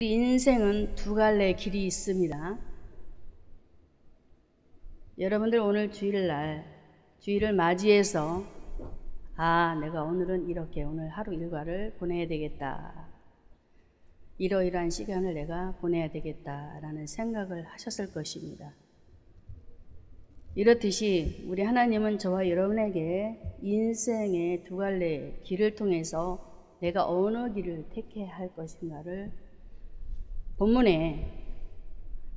인생은 두 갈래의 길이 있습니다. 여러분들 오늘 주일을 맞이해서 내가 오늘은 이렇게 오늘 하루 일과를 보내야 되겠다. 이러이러한 시간을 내가 보내야 되겠다라는 생각을 하셨을 것입니다. 이렇듯이 우리 하나님은 저와 여러분에게 인생의 두 갈래의 길을 통해서 내가 어느 길을 택해야 할 것인가를 본문에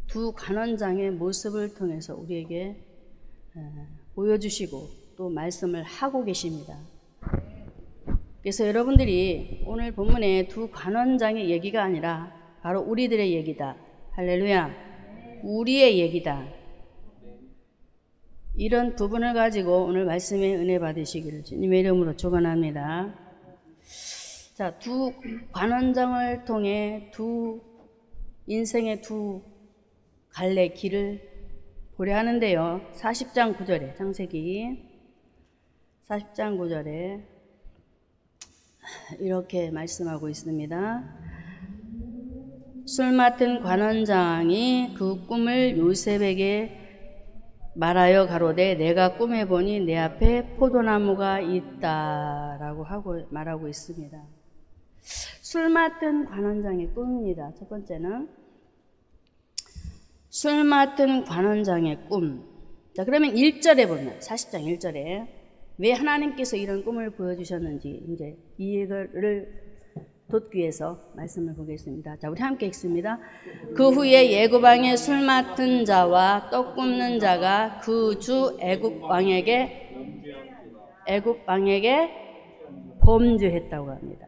두 관원장의 모습을 통해서 우리에게 보여주시고 또 말씀을 하고 계십니다. 그래서 여러분들이 오늘 본문에 두 관원장의 얘기가 아니라 바로 우리들의 얘기다. 할렐루야. 우리의 얘기다. 이런 부분을 가지고 오늘 말씀에 은혜 받으시기를 주님의 이름으로 축원합니다. 자, 두 관원장을 통해 인생의 두 갈래 길을 보려 하는데요. 40장 9절에 창세기 40장 9절에 이렇게 말씀하고 있습니다. 술 맡은 관원장이 그 꿈을 요셉에게 말하여 가로되 내가 꿈에 보니 내 앞에 포도나무가 있다라고 말하고 있습니다. 술 맡은 관원장의 꿈입니다. 첫 번째는 술 맡은 관원장의 꿈. 자, 그러면 1절에 보면 40장 1절에 왜 하나님께서 이런 꿈을 보여주셨는지 이제 이해를 돋기 위해서 말씀을 보겠습니다. 자, 우리 함께 읽습니다. 그 후에 예굽 왕의 술 맡은 자와 떡 굽는 자가 그 주 애굽 왕에게 범죄했다고 합니다.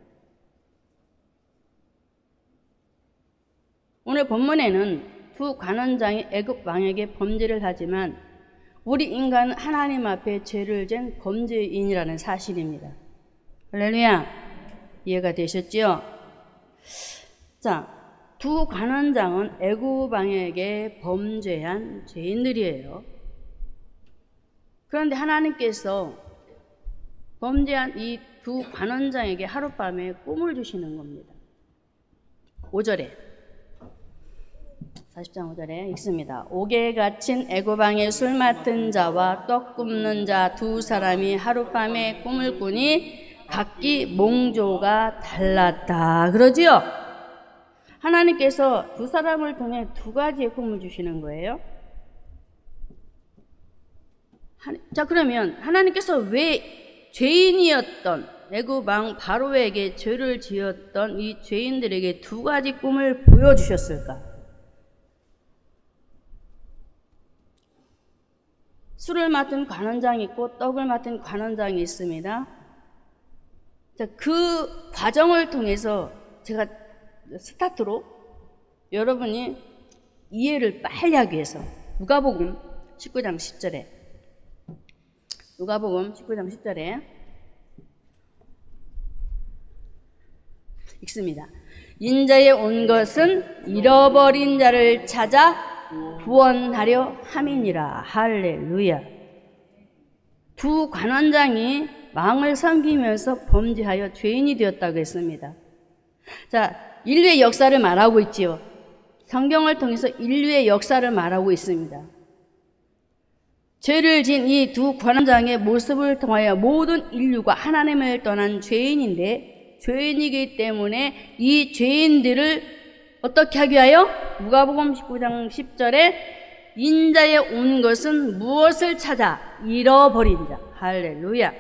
오늘 본문에는 두 관원장이 애굽 왕에게 범죄를 하지만 우리 인간은 하나님 앞에 죄를 진 범죄인이라는 사실입니다. 할렐루야. 이해가 되셨죠? 자, 두 관원장은 애굽 왕에게 범죄한 죄인들이에요. 그런데 하나님께서 범죄한 이 두 관원장에게 하룻밤에 꿈을 주시는 겁니다. 5절에 40장 5절에 읽습니다. 옥에 갇힌 애굽 왕의 술 맡은 자와 떡 굽는 자 두 사람이 하룻밤에 꿈을 꾸니 각기 몽조가 달랐다. 그러지요? 하나님께서 두 사람을 통해 두 가지의 꿈을 주시는 거예요. 자, 그러면 하나님께서 왜 죄인이었던 애굽 왕 바로에게 죄를 지었던 이 죄인들에게 두 가지 꿈을 보여주셨을까? 술을 맡은 관원장이 있고 떡을 맡은 관원장이 있습니다. 자, 그 과정을 통해서 제가 스타트로 여러분이 이해를 빨리 하기 위해서 누가복음 19장 10절에 읽습니다. 인자에 온 것은 잃어버린 자를 찾아 구원하려 함이니라. 할렐루야. 두 관원장이 왕을 섬기면서 범죄하여 죄인이 되었다고 했습니다. 자, 인류의 역사를 말하고 있지요. 성경을 통해서 인류의 역사를 말하고 있습니다. 죄를 지은 이 두 관원장의 모습을 통하여 모든 인류가 하나님을 떠난 죄인인데 죄인이기 때문에 이 죄인들을 어떻게 하기 위하여? 누가복음 19장 10절에 인자에 온 것은 무엇을 찾아? 잃어버린 자. 할렐루야.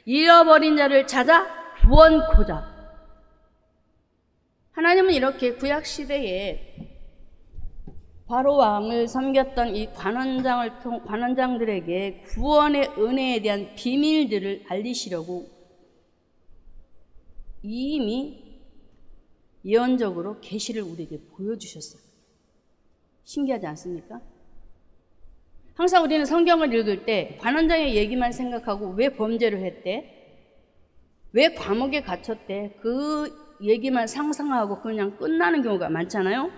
잃어버린 자를 찾아 구원코자. 하나님은 이렇게 구약시대에 바로 왕을 섬겼던 이 관원장들에게 구원의 은혜에 대한 비밀들을 알리시려고 이미 예언적으로 계시를 우리에게 보여주셨어요. 신기하지 않습니까? 항상 우리는 성경을 읽을 때 관원장의 얘기만 생각하고 왜 범죄를 했대? 왜 감옥에 갇혔대? 그 얘기만 상상하고 그냥 끝나는 경우가 많잖아요.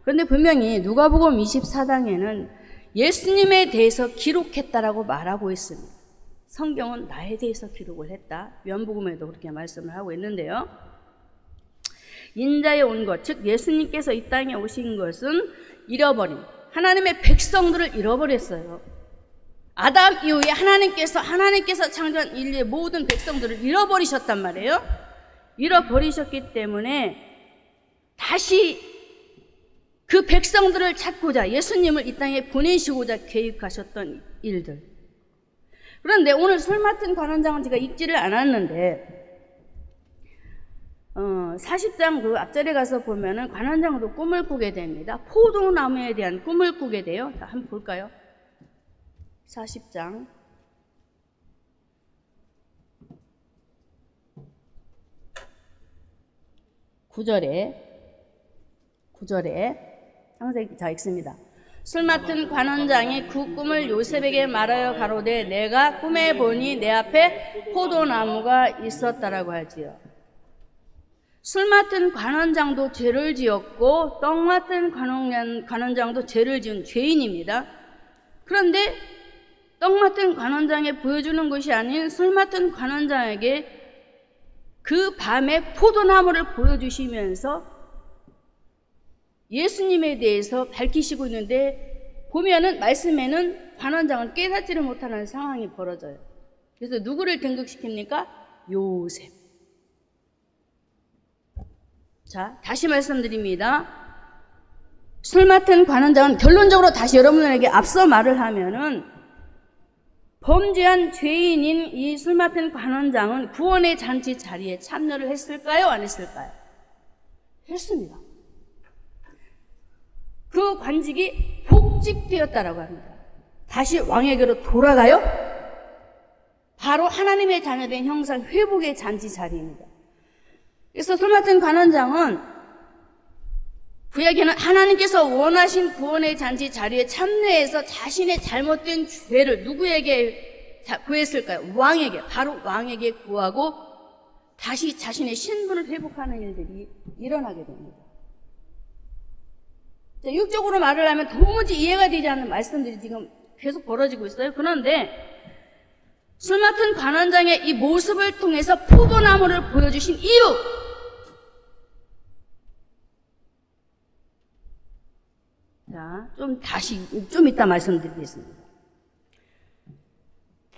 그런데 분명히 누가복음 24장에는 예수님에 대해서 기록했다라고 말하고 있습니다. 성경은 나에 대해서 기록을 했다. 요한복음에도 그렇게 말씀을 하고 있는데요. 인자에 온 것, 즉 예수님께서 이 땅에 오신 것은 잃어버린 하나님의 백성들을 잃어버렸어요. 아담 이후에 하나님께서 창조한 인류의 모든 백성들을 잃어버리셨단 말이에요. 잃어버리셨기 때문에 다시 그 백성들을 찾고자 예수님을 이 땅에 보내시고자 계획하셨던 일들. 그런데 오늘 술 맡은 관원장은 제가 읽지를 않았는데 40장 그 앞절에 가서 보면은 관원장도 꿈을 꾸게 됩니다. 포도나무에 대한 꿈을 꾸게 돼요. 자, 한번 볼까요? 40장 9절에 항상 자 읽습니다. 술 맡은 관원장이 그 꿈을 요셉에게 말하여 가로되 내가 꿈에 보니 내 앞에 포도나무가 있었다라고 하지요. 술 맡은 관원장도 죄를 지었고 떡 맡은 관원장도 죄를 지은 죄인입니다. 그런데 떡 맡은 관원장에 보여주는 것이 아닌 술 맡은 관원장에게 그 밤에 포도나무를 보여주시면서 예수님에 대해서 밝히시고 있는데 보면은 말씀에는 관원장은 깨닫지를 못하는 상황이 벌어져요. 그래서 누구를 등극시킵니까? 요셉. 자, 다시 말씀드립니다. 술 맡은 관원장은 결론적으로 다시 여러분에게 앞서 말을 하면은 범죄한 죄인인 이 술 맡은 관원장은 구원의 잔치 자리에 참여를 했을까요? 안 했을까요? 했습니다. 그 관직이 복직되었다라고 합니다. 다시 왕에게로 돌아가요? 바로 하나님의 자녀된 형상 회복의 잔치 자리입니다. 그래서 술 맡은 관원장은 구약에는 하나님께서 원하신 구원의 잔치 자리에 참여해서 자신의 잘못된 죄를 누구에게 구했을까요? 왕에게, 바로 왕에게 구하고 다시 자신의 신분을 회복하는 일들이 일어나게 됩니다. 자, 육적으로 말을 하면 도무지 이해가 되지 않는 말씀들이 지금 계속 벌어지고 있어요. 그런데 술 맡은 관원장의 이 모습을 통해서 포도나무를 보여주신 이유, 자, 좀 이따 말씀드리겠습니다.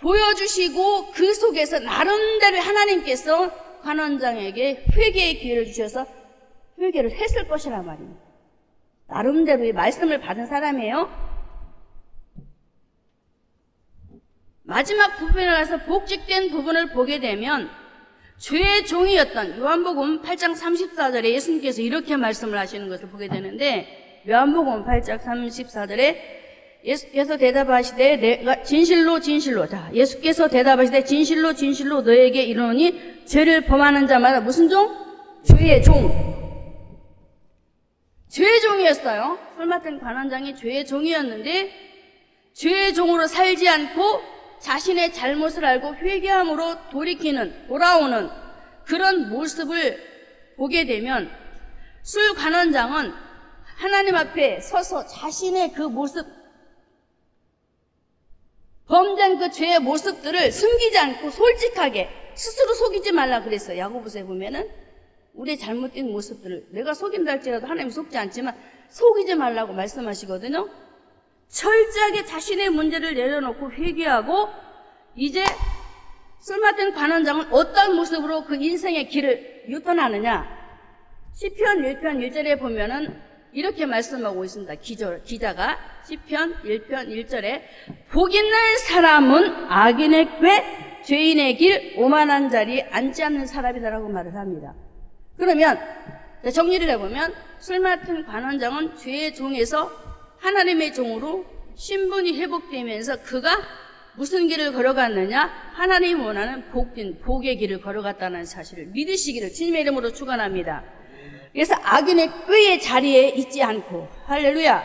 보여주시고 그 속에서 나름대로 하나님께서 관원장에게 회개의 기회를 주셔서 회개를 했을 것이라 말입니다. 나름대로의 말씀을 받은 사람이에요. 마지막 부분에 가서 복직된 부분을 보게 되면 죄의 종이었던 요한복음 8장 34절에 예수님께서 이렇게 말씀을 하시는 것을 보게 되는데 요한복음 8장 34절에 예수께서 대답하시되 내가 진실로 자, 예수께서 대답하시되 진실로 너에게 이르노니 죄를 범하는 자마다 무슨 종? 죄의 종. 죄의 종이었어요. 술 맡은 관원장이 죄의 종이었는데 죄의 종으로 살지 않고 자신의 잘못을 알고 회개함으로 돌아오는 그런 모습을 보게 되면 술 관원장은 하나님 앞에 서서 자신의 그 모습, 범죄한 그 죄의 모습들을 숨기지 않고 솔직하게 스스로 속이지 말라 그랬어요. 야고보서에 보면은 우리의 잘못된 모습들을 내가 속인다 할지라도 하나님 속지 않지만 속이지 말라고 말씀하시거든요. 철저하게 자신의 문제를 내려놓고 회개하고 이제 술 맡은 관원장은 어떤 모습으로 그 인생의 길을 유턴하느냐. 시편 1편 1절에 보면은 이렇게 말씀하고 있습니다. 기자가 시편 1편 1절에 복 있는 사람은 악인의 꾀, 죄인의 길, 오만한 자리에 앉지 않는 사람이다라고 말을 합니다. 그러면 정리를 해보면 술 맡은 관원장은 죄의 종에서 하나님의 종으로 신분이 회복되면서 그가 무슨 길을 걸어갔느냐? 하나님이 원하는 복의 길을 걸어갔다는 사실을 믿으시기를 주님의 이름으로 축원합니다. 그래서 악인의 꾀의 자리에 있지 않고, 할렐루야.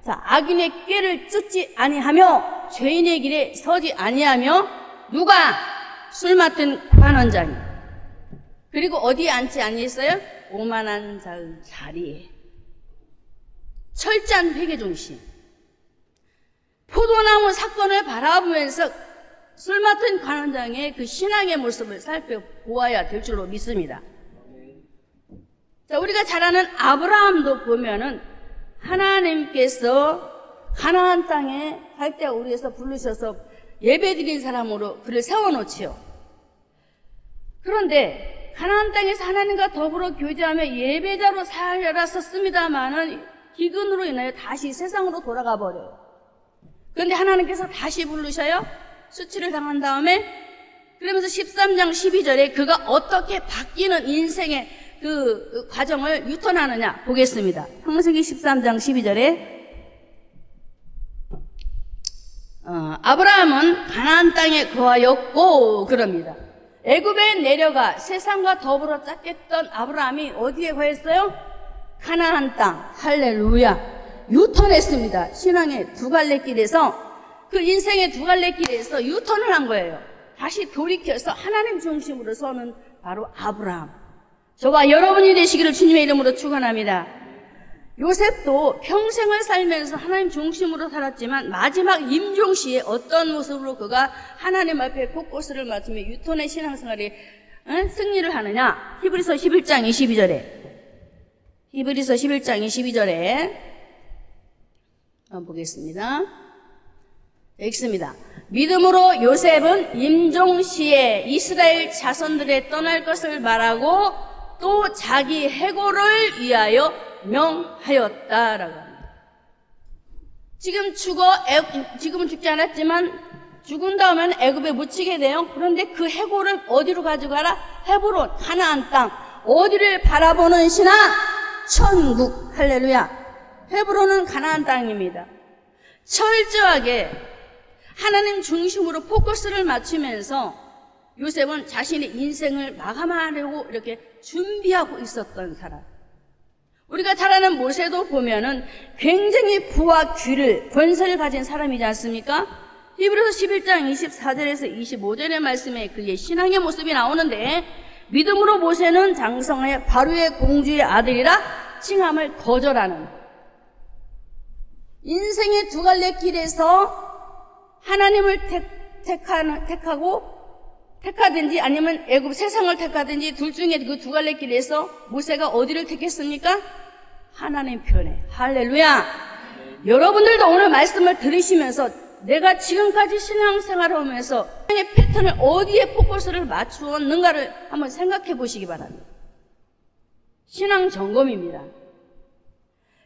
자, 악인의 꾀를 쫓지 아니하며 죄인의 길에 서지 아니하며 누가? 술 맡은 관원장이. 그리고 어디에 앉지 아니했어요? 오만한 자의 자리에. 철저한 회개 중심. 포도나무 사건을 바라보면서 술 맡은 관원장의 그 신앙의 모습을 살펴보아야 될 줄로 믿습니다. 자, 우리가 잘 아는 아브라함도 보면은 하나님께서 가나안 땅에 갈 때 우리에서 부르셔서 예배드린 사람으로 그를 세워놓지요. 그런데 가나안 땅에서 하나님과 더불어 교제하며 예배자로 살았었습니다마는 기근으로 인하여 다시 세상으로 돌아가 버려요. 그런데 하나님께서 다시 부르셔요. 수치를 당한 다음에 그러면서 13장 12절에 그가 어떻게 바뀌는 인생의 그 과정을 유턴하느냐 보겠습니다. 창세기 13장 12절에 아브라함은 가나안 땅에 거하였고 그럽니다. 애굽에 내려가 세상과 더불어 짰겠던 아브라함이 어디에 거했어요? 가나안 땅. 할렐루야. 유턴했습니다. 신앙의 두 갈래 길에서, 그 인생의 두 갈래 길에서 유턴을 한 거예요. 다시 돌이켜서 하나님 중심으로 서는 바로 아브라함. 저와 여러분이 되시기를 주님의 이름으로 축원합니다. 요셉도 평생을 살면서 하나님 중심으로 살았지만 마지막 임종시에 어떤 모습으로 그가 하나님 앞에 곳곳을 맞추며 유턴의 신앙생활에 승리를 하느냐? 히브리서 11장 22절에 히브리서 11장 22절에 한번 보겠습니다. 읽습니다. 믿음으로 요셉은 임종시에 이스라엘 자손들의 떠날 것을 말하고 또 자기 해고를 위하여 명하였다라고 합니다. 지금은 죽지 않았지만 죽은 다음에는 애굽에 묻히게 돼요. 그런데 그 해고를 어디로 가져가라? 헤브론, 가나안 땅. 어디를 바라보는 신앙? 천국. 할렐루야. 헤브론은 가나안 땅입니다. 철저하게 하나님 중심으로 포커스를 맞추면서 요셉은 자신의 인생을 마감하려고 이렇게 준비하고 있었던 사람. 우리가 잘 아는 모세도 보면은 굉장히 부와 귀를, 권세를 가진 사람이지 않습니까? 히브리서 11장 24절에서 25절의 말씀에 그의 신앙의 모습이 나오는데, 믿음으로 모세는 장성하여 바로의 공주의 아들이라 칭함을 거절하는, 인생의 두 갈래 길에서 하나님을 택하든지 아니면 애굽 세상을 택하든지 둘 중에 그 두 갈래 길에서 모세가 어디를 택했습니까? 하나님 편에. 할렐루야. 여러분들도 오늘 말씀을 들으시면서 내가 지금까지 신앙생활을 하면서 신앙의 패턴을 어디에 포커스를 맞추었는가를 한번 생각해 보시기 바랍니다. 신앙 점검입니다.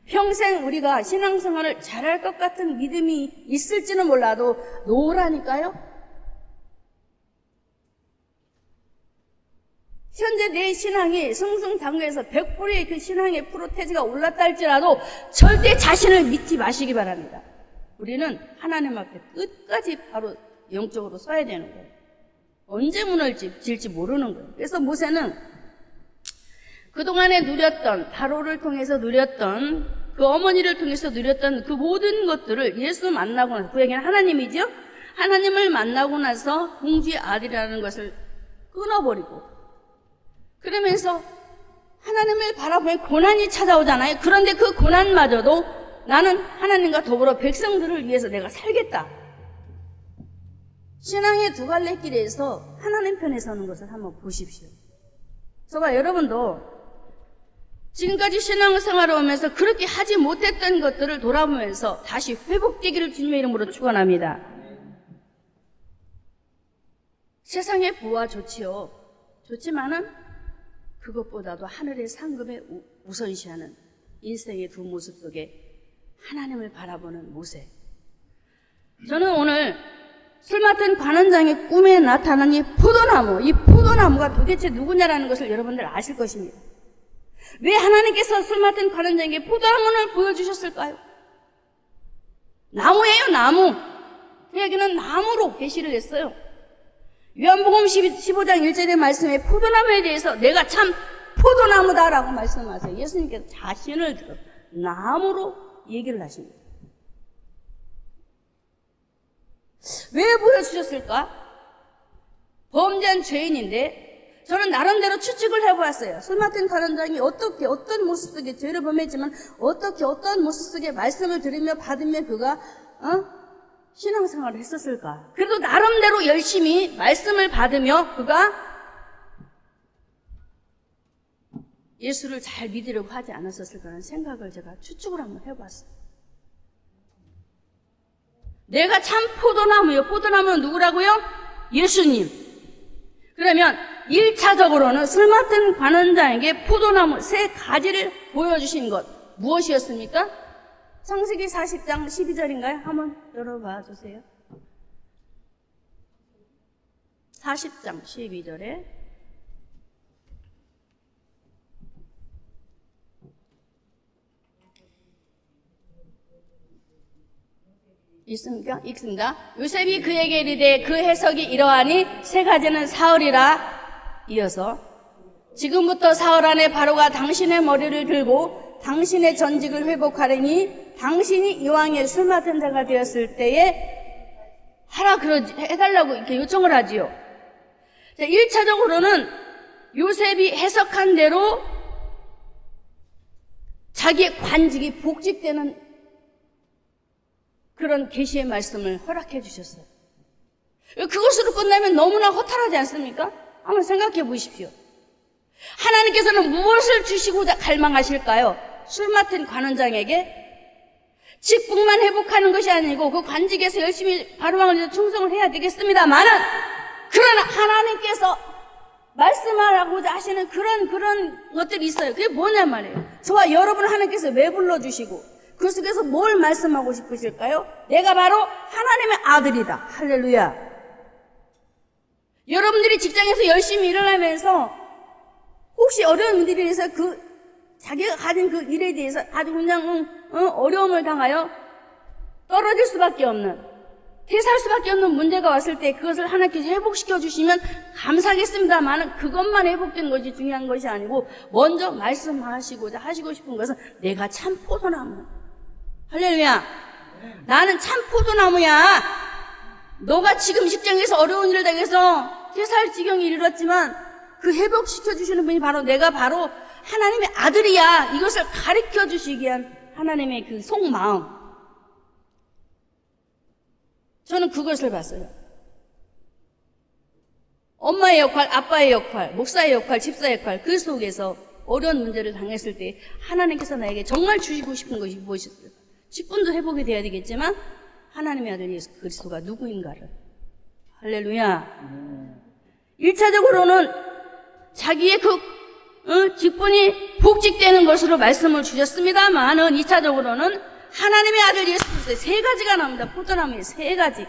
평생 우리가 신앙생활을 잘할 것 같은 믿음이 있을지는 몰라도 노라니까요. 현재 내 신앙이 승승장구해서 100%의 그 신앙의 프로테지가 올랐다 할지라도 절대 자신을 믿지 마시기 바랍니다. 우리는 하나님 앞에 끝까지 바로 영적으로 서야 되는 거예요. 언제 무너질지 모르는 거예요. 그래서 모세는 그동안에 누렸던, 바로를 통해서 누렸던, 그 어머니를 통해서 누렸던 그 모든 것들을 예수 만나고 나서, 그에게는 하나님이죠? 하나님을 만나고 나서 공주의 아들이라는 것을 끊어버리고, 그러면서 하나님을 바라보면 고난이 찾아오잖아요. 그런데 그 고난마저도 나는 하나님과 더불어 백성들을 위해서 내가 살겠다. 신앙의 두 갈래 길에서 하나님 편에 서는 것을 한번 보십시오. 저와 여러분도 지금까지 신앙생활을 하면서 그렇게 하지 못했던 것들을 돌아보면서 다시 회복되기를 주님의 이름으로 축원합니다. 세상의 부와 좋지요. 좋지만은 그것보다도 하늘의 상급에 우선시하는 인생의 두 모습 속에 하나님을 바라보는 모세. 저는 오늘 술 맡은 관원장의 꿈에 나타난 이 포도나무, 이 포도나무가 도대체 누구냐라는 것을 여러분들 아실 것입니다. 왜 하나님께서 술 맡은 관원장에게 포도나무를 보여주셨을까요? 나무예요, 나무. 그에게는 나무로 계시를 했어요. 요한복음 15장 1절의 말씀에 포도나무에 대해서 내가 참 포도나무다라고 말씀하세요. 예수님께서 자신을 들어 나무로 얘기를 하십니다. 왜 보여주셨을까? 범죄한 죄인인데 저는 나름대로 추측을 해보았어요. 술 맡은 관원장이 어떻게 어떤 모습 속에 죄를 범했지만 어떻게 어떤 모습 속에 말씀을 들으며 받으며 그가 신앙생활을 했었을까? 그래도 나름대로 열심히 말씀을 받으며 그가 예수를 잘 믿으려고 하지 않았었을까라는 생각을 제가 추측을 한번 해봤어요. 내가 참 포도나무요. 포도나무는 누구라고요? 예수님. 그러면 1차적으로는 술 맡은 관원장에게 포도나무 3가지를 보여주신 것 무엇이었습니까? 창세기 40장 12절인가요? 한번 열어봐 주세요. 40장 12절에 있습니까? 있습니다. 요셉이 그에게 이르되 그 해석이 이러하니 3가지는 사흘이라. 이어서 지금부터 사흘 안에 바로가 당신의 머리를 들고 당신의 전직을 회복하려니 당신이 이왕에 술 맡은 자가 되었을 때에 하라 해달라고 이렇게 요청을 하지요. 자, 1차적으로는 요셉이 해석한 대로 자기의 관직이 복직되는 그런 계시의 말씀을 허락해 주셨어요. 그것으로 끝나면 너무나 허탈하지 않습니까? 한번 생각해 보십시오. 하나님께서는 무엇을 주시고자 갈망하실까요? 술 맡은 관원장에게 직분만 회복하는 것이 아니고 그 관직에서 열심히 바로왕을 위해서 충성을 해야 되겠습니다만은, 그러나 하나님께서 말씀하라고자 하시는 그런 것들이 있어요. 그게 뭐냐 말이에요. 저와 여러분 하나님께서 왜 불러주시고 그 속에서 뭘 말씀하고 싶으실까요? 내가 바로 하나님의 아들이다. 할렐루야. 여러분들이 직장에서 열심히 일을 하면서 혹시 어려운 일에 대해서 자기가 가진 그 일에 대해서 아주 그냥 어려움을 당하여 떨어질 수밖에 없는, 퇴사할 수밖에 없는 문제가 왔을 때 그것을 하나님께서 회복시켜 주시면 감사하겠습니다만, 그것만 회복된 것이 중요한 것이 아니고 먼저 말씀하시고자 하시고 싶은 것은 내가 참 포도나무. 할렐루야. 나는 참 포도나무야. 너가 지금 직장에서 어려운 일을 당해서 퇴사할 지경에 이르렀지만 그 회복시켜 주시는 분이 바로 내가 바로 하나님의 아들이야. 이것을 가르쳐 주시기 위한 하나님의 그 속마음. 저는 그것을 봤어요. 엄마의 역할, 아빠의 역할, 목사의 역할, 집사의 역할, 그 속에서 어려운 문제를 당했을 때 하나님께서 나에게 정말 주시고 싶은 것이 무엇이었어요? 직분도 회복이 돼야 되겠지만 하나님의 아들 예수 그리스도가 누구인가를. 할렐루야. 1차적으로는 자기의 직분이 복직되는 것으로 말씀을 주셨습니다만은 2차적으로는 하나님의 아들 예수 그리스도의 3가지가 나옵니다. 포도나무의 3가지.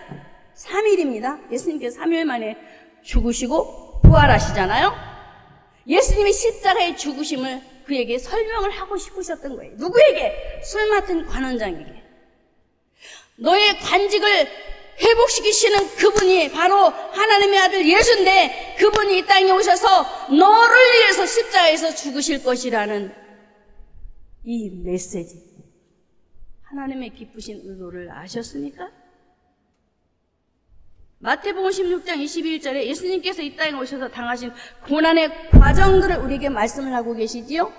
3일입니다. 예수님께서 3일 만에 죽으시고 부활하시잖아요. 예수님이 십자가의 죽으심을 그에게 설명을 하고 싶으셨던 거예요. 누구에게? 술 맡은 관원장에게. 너의 관직을 회복시키시는 그분이 바로 하나님의 아들 예수인데, 그분이 이 땅에 오셔서 너를 위해서 십자가에서 죽으실 것이라는 이 메시지. 하나님의 기쁘신 의도를 아셨습니까? 마태복음 16장 21절에 예수님께서 이 땅에 오셔서 당하신 고난의 과정들을 우리에게 말씀을 하고 계시지요.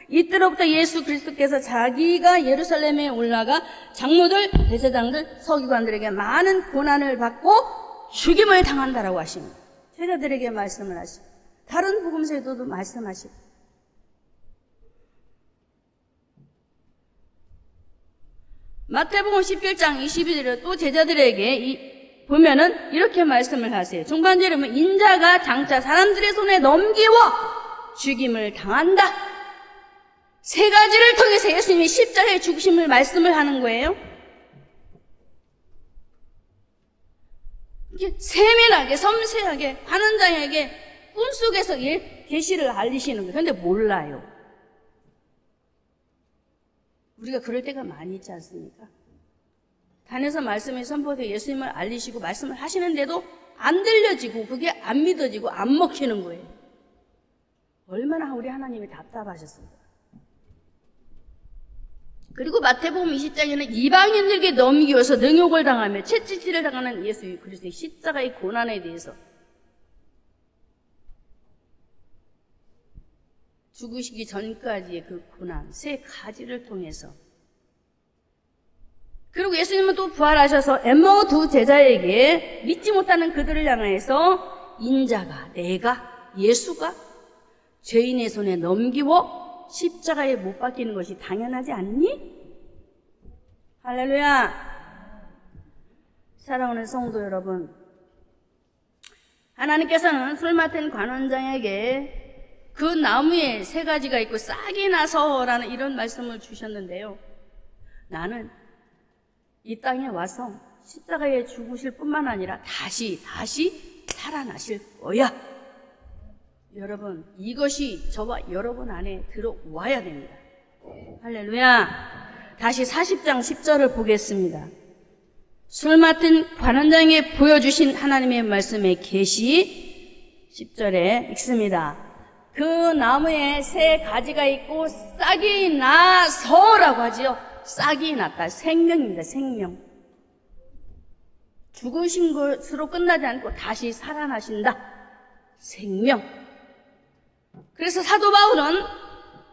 이때로부터 예수 그리스도께서 자기가 예루살렘에 올라가 장로들, 대제장들, 서기관들에게 많은 고난을 받고 죽임을 당한다라고 하십니다. 제자들에게 말씀을 하시고 다른 복음서에도 말씀하시고, 마태복음 17장 22절에 또 제자들에게 보면은 이렇게 말씀을 하세요. 중반절에 보면 인자가 장차 사람들의 손에 넘기워 죽임을 당한다. 3가지를 통해서 예수님이 십자가의 죽으심을 말씀을 하는 거예요. 이렇게 세밀하게 섬세하게 관원장에게 꿈속에서 계시를 알리시는 거예요. 그런데 몰라요. 우리가 그럴 때가 많이 있지 않습니까? 단에서 말씀이 선포되어 예수님을 알리시고 말씀을 하시는데도 안 들려지고 그게 안 믿어지고 안 먹히는 거예요. 얼마나 우리 하나님이 답답하셨습니까? 그리고 마태복음 20장에는 이방인들에게 넘기워서 능욕을 당하며 채찍질을 당하는 예수 그리스도의 십자가의 고난에 대해서, 죽으시기 전까지의 그 고난 3가지를 통해서, 그리고 예수님은 또 부활하셔서 엠마오 2 제자에게 믿지 못하는 그들을 향해서 인자가, 내가, 예수가 죄인의 손에 넘기고 십자가에 못 박히는 것이 당연하지 않니? 할렐루야. 사랑하는 성도 여러분, 하나님께서는 술 맡은 관원장에게 그 나무에 세 가지가 있고 싹이 나서라는 이런 말씀을 주셨는데요. 나는 이 땅에 와서 십자가에 죽으실 뿐만 아니라 다시 살아나실 거야. 여러분, 이것이 저와 여러분 안에 들어와야 됩니다. 할렐루야. 다시 40장 10절을 보겠습니다. 술 맡은 관원장에 보여주신 하나님의 말씀의 계시 10절에 읽습니다. 그 나무에 세 가지가 있고 싹이 나서라고 하지요. 싹이 났다. 생명입니다. 생명. 죽으신 것으로 끝나지 않고 다시 살아나신다. 생명. 그래서 사도 바울은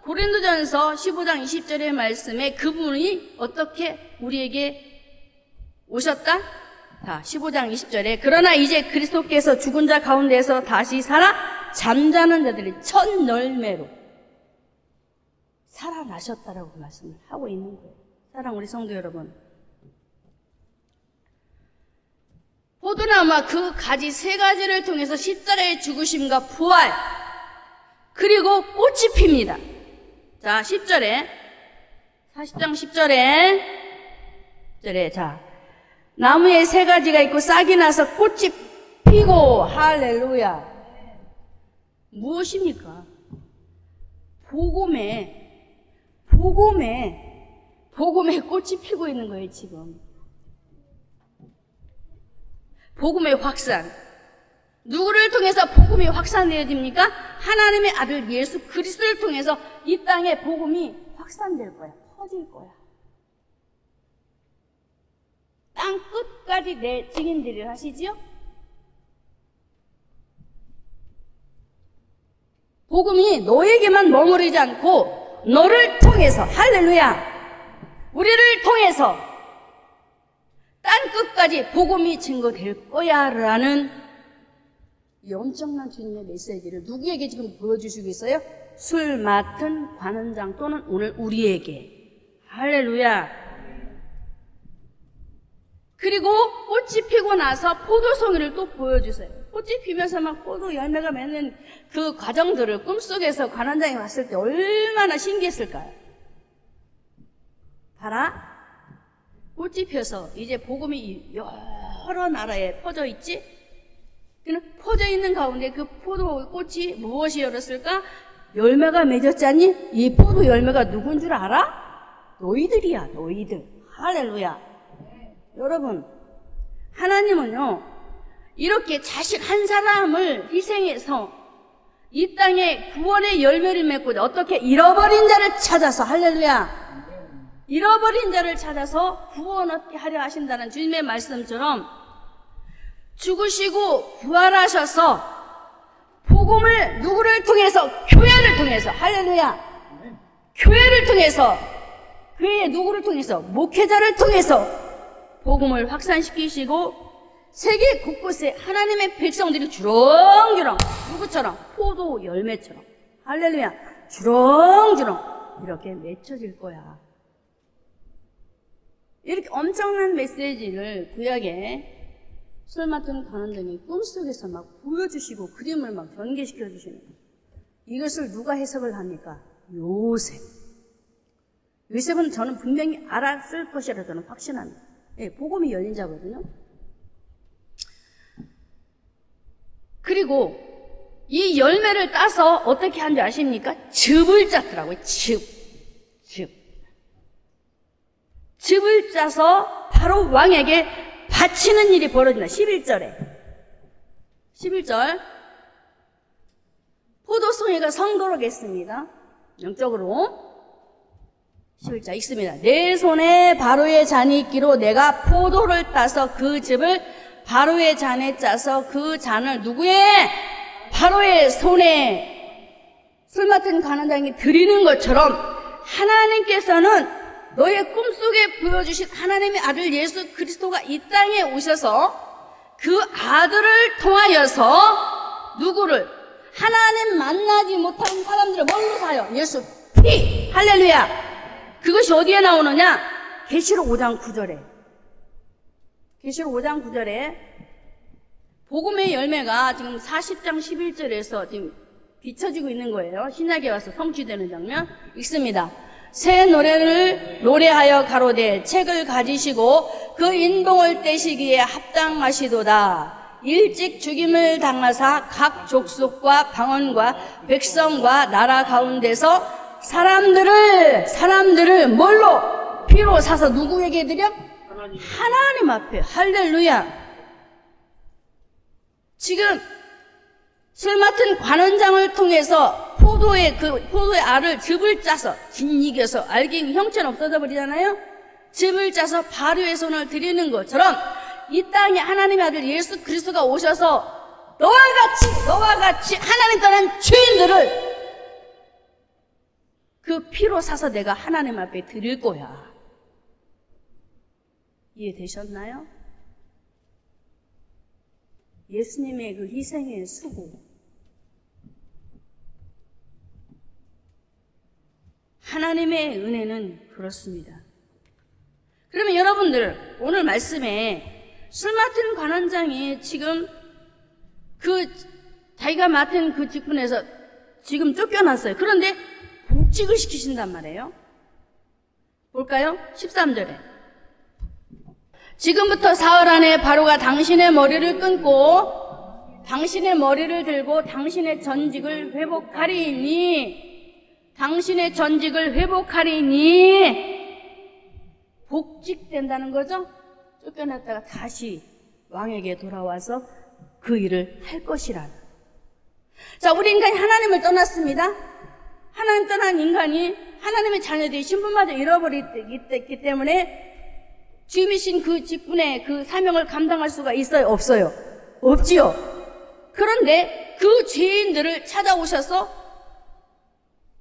고린도전서 15장 20절의 말씀에 그분이 어떻게 우리에게 오셨다? 자, 15장 20절에 그러나 이제 그리스도께서 죽은 자 가운데서 다시 살아 잠자는 자들이 첫 열매로 살아나셨다라고 말씀을 하고 있는 거예요. 사랑 우리 성도 여러분, 포도나무와 그 가지 세 가지를 통해서 십자가의 죽으심과 부활, 그리고 꽃이 핍니다. 자, 10절에 40장 10절에 자, 나무에 세 가지가 있고 싹이 나서 꽃이 피고, 할렐루야. 무엇입니까? 복음에 꽃이 피고 있는 거예요, 지금. 복음의 확산. 누구를 통해서 복음이 확산되어집니까? 하나님의 아들 예수 그리스도를 통해서 이 땅에 복음이 확산될 거야. 퍼질 거야. 땅 끝까지 내 증인들을 하시지요? 복음이 너에게만 머무르지 않고 너를 통해서, 할렐루야, 우리를 통해서 땅 끝까지 복음이 증거될 거야 라는 이 엄청난 주님의 메시지를 누구에게 지금 보여주시고 있어요? 술 맡은 관원장 또는 오늘 우리에게. 할렐루야. 그리고 꽃이 피고 나서 포도송이를 또 보여주세요. 꽃이 피면서 막 포도 열매가 맺는 그 과정들을 꿈속에서 관원장이 봤을 때 얼마나 신기했을까요? 봐라. 꽃이 펴서 이제 복음이 여러 나라에 퍼져 있지? 퍼져 있는 가운데 그 포도 꽃이 무엇이 열었을까? 열매가 맺었잖니? 이 포도 열매가 누군 줄 알아? 너희들이야, 너희들. 할렐루야. 여러분, 하나님은요, 이렇게 자식 한 사람을 희생해서 이 땅에 구원의 열매를 맺고자 어떻게 잃어버린 자를 찾아서, 할렐루야, 잃어버린 자를 찾아서 구원하게 하려 하신다는 주님의 말씀처럼 죽으시고 부활하셔서 복음을 누구를 통해서? 교회를 통해서, 할렐루야, 교회를 통해서, 교회의 누구를 통해서? 목회자를 통해서 복음을 확산시키시고 세계 곳곳에 하나님의 백성들이 주렁주렁, 누구처럼? 포도 열매처럼, 할렐루야, 주렁주렁 이렇게 맺혀질 거야. 이렇게 엄청난 메시지를 구약에 술 맡은 관원장이 꿈속에서 막 보여주시고 그림을 막 전개시켜 주시는 거예요. 이것을 누가 해석을 합니까? 요셉. 요셉은 저는 분명히 알았을 것이라 저는 확신합니다. 예, 복음이 열린 자거든요. 그리고 이 열매를 따서 어떻게 한 줄 아십니까? 즙을 짰더라고요. 즙을 짜서 바로 왕에게 바치는 일이 벌어진다. 11절 포도송이가 성도로겠습니다. 영적으로 11절 읽습니다. 내 손에 바로의 잔이 있기로 내가 포도를 따서 그 즙을 바로의 잔에 짜서 그 잔을 누구의? 바로의 손에 술 맡은 관원장이 드리는 것처럼 하나님께서는 너의 꿈속에 보여주신 하나님의 아들 예수 그리스도가 이 땅에 오셔서 그 아들을 통하여서 누구를? 하나님 만나지 못한 사람들을 뭘로 사요? 예수 피! 할렐루야! 그것이 어디에 나오느냐? 계시록 5장 9절에. 계시록 5장 9절에 복음의 열매가 지금 40장 11절에서 지금 비춰지고 있는 거예요. 신약에 와서 성취되는 장면 읽습니다. 새 노래를 노래하여 가로되 책을 가지시고 그 인봉을 떼시기에 합당하시도다. 일찍 죽임을 당하사 각 족속과 방언과 백성과 나라 가운데서 사람들을 뭘로? 피로 사서 누구에게 드려? 하나님 앞에. 할렐루야. 지금 술 맡은 관원장을 통해서 포도의 알을 즙을 짜서 짓이겨서 알갱이 형체는 없어져 버리잖아요. 즙을 짜서 발효의 손을 드리는 것처럼 이 땅에 하나님의 아들 예수 그리스도가 오셔서 너와 같이 하나님 떠난 죄인들을 그 피로 사서 내가 하나님 앞에 드릴 거야. 이해되셨나요? 예수님의 그 희생의 수고, 하나님의 은혜는 그렇습니다. 그러면 여러분들 오늘 말씀에 술 맡은 관원장이 지금 자기가 맡은 그 직분에서 지금 쫓겨났어요. 그런데 복직을 시키신단 말이에요. 볼까요? 13절에 지금부터 사흘 안에 바로가 당신의 머리를 끊고 당신의 머리를 들고 당신의 전직을 회복하리니 복직된다는 거죠? 쫓겨났다가 다시 왕에게 돌아와서 그 일을 할 것이라. 자, 우리 인간이 하나님을 떠났습니다. 하나님 떠난 인간이 하나님의 자녀들이 신분마저 잃어버렸기 때문에 주님이신 그 직분의 그 사명을 감당할 수가 있어요? 없어요? 없지요. 그런데 그 죄인들을 찾아오셔서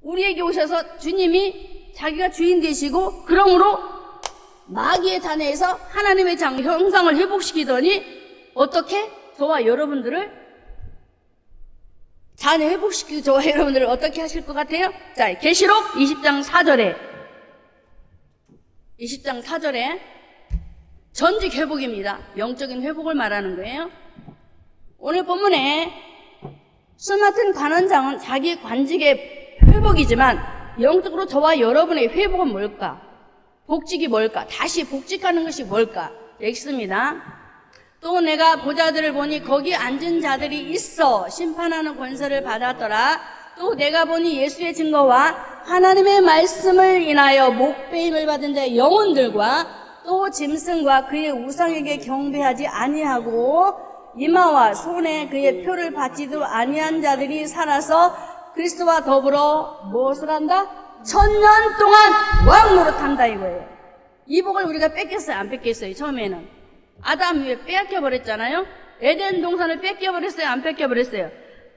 우리에게 오셔서 주님이 자기가 주인 되시고 그러므로 마귀의 잔해에서 하나님의 형상을 회복시키더니 어떻게? 저와 여러분들을 잔해 회복시키고 저와 여러분들을 어떻게 하실 것 같아요? 자, 계시록 20장 4절에 전직 회복입니다. 영적인 회복을 말하는 거예요. 오늘 본문에 술 맡은 관원장은 자기 관직의 회복이지만 영적으로 저와 여러분의 회복은 뭘까? 복직이 뭘까? 다시 복직하는 것이 뭘까? 읽습니다. 또 내가 보자들을 보니 거기 앉은 자들이 있어 심판하는 권세를 받았더라. 또 내가 보니 예수의 증거와 하나님의 말씀을 인하여 목배임을 받은 자의 영혼들과 또 짐승과 그의 우상에게 경배하지 아니하고 이마와 손에 그의 표를 받지도 아니한 자들이 살아서 그리스도와 더불어 무엇을 한다? 1000년 동안 왕노릇한다 이거예요. 이 복을 우리가 뺏겼어요? 안 뺏겼어요? 처음에는 아담 위에 빼앗겨버렸잖아요. 에덴 동산을 뺏겨버렸어요? 안 뺏겨버렸어요?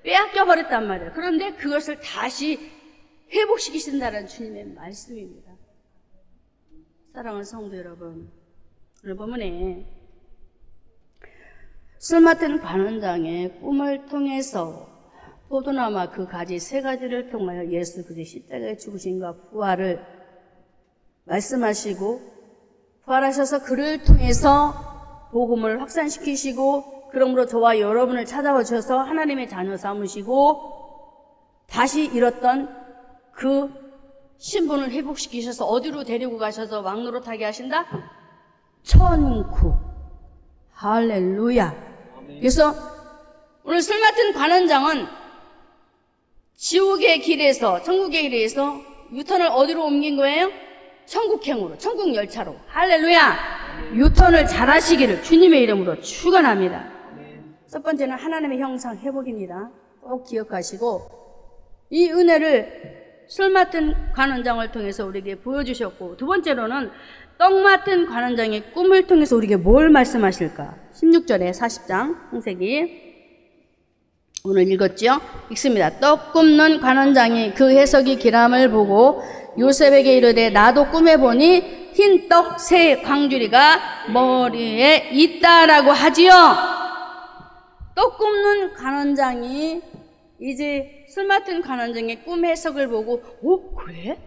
빼앗겨버렸단 말이에요. 그런데 그것을 다시 회복시키신다는 주님의 말씀입니다. 사랑하는 성도 여러분, 오늘 본문에 술 맡은 관원장의 꿈을 통해서 포도나무 그 가지 세 가지를 통하여 예수 그리스도의 십자가의 죽으심과 부활을 말씀하시고 부활하셔서 그를 통해서 복음을 확산시키시고 그러므로 저와 여러분을 찾아와 주셔서 하나님의 자녀 삼으시고 다시 잃었던 그 신분을 회복시키셔서 어디로 데리고 가셔서 왕노릇하게 하신다? 천국. 할렐루야. 그래서 오늘 술 맡은 관원장은 지옥의 길에서 천국의 길에서 유턴을 어디로 옮긴 거예요? 천국행으로, 천국 열차로. 할렐루야. 유턴을 잘하시기를 주님의 이름으로 축원합니다. 첫 번째는 하나님의 형상 회복입니다. 꼭 기억하시고 이 은혜를 술 맡은 관원장을 통해서 우리에게 보여주셨고, 두 번째로는 떡 맡은 관원장의 꿈을 통해서 우리에게 뭘 말씀하실까? 16절에 40장 창세기 오늘 읽었죠? 읽습니다. 떡 굽는 관원장이 그 해석이 기람을 보고 요셉에게 이르되 나도 꿈에 보니 흰 떡 세 광주리가 머리에 있다라고 하지요. 떡 굽는 관원장이 이제 술 맡은 관원장의 꿈 해석을 보고 그래?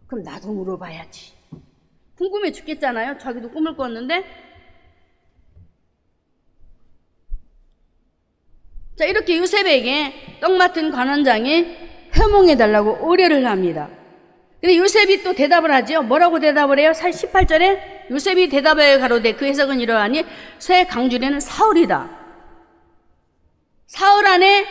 그럼 나도 물어봐야지. 궁금해 죽겠잖아요. 자기도 꿈을 꿨는데. 자, 이렇게 요셉에게 떡 맡은 관원장이 회몽해달라고 의뢰를 합니다. 근데 요셉이 또 대답을 하죠. 뭐라고 대답을 해요? 18절에 요셉이 대답하여 가로되 그 해석은 이러하니 새 강주리는 사울이다. 사울 안에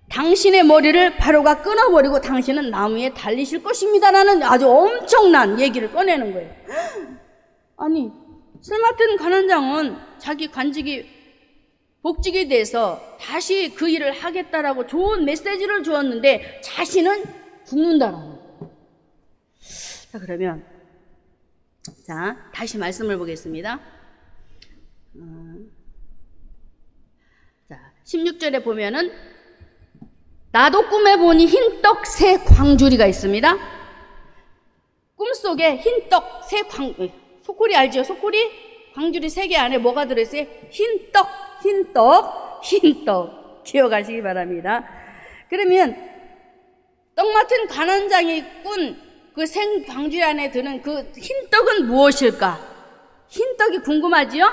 당신의 머리를 바로가 끊어버리고 당신은 나무에 달리실 것입니다 라는 아주 엄청난 얘기를 꺼내는 거예요. 아니, 술 맡은 관원장은 자기 관직이 복직이 돼서 다시 그 일을 하겠다라고 좋은 메시지를 주었는데 자신은 죽는다라는 거예요. 자, 그러면 다시 말씀을 보겠습니다. 자, 16절에 보면은 나도 꿈에 보니 흰떡 새 광주리가 있습니다. 꿈속에 흰떡 새 소쿠리 알죠? 소쿠리? 광주리 3개 안에 뭐가 들어있어요? 흰떡 기억하시기 바랍니다. 그러면 떡 맡은 관원장이 꾼 그 생 광주리 안에 드는 그 흰떡은 무엇일까? 흰떡이 궁금하지요?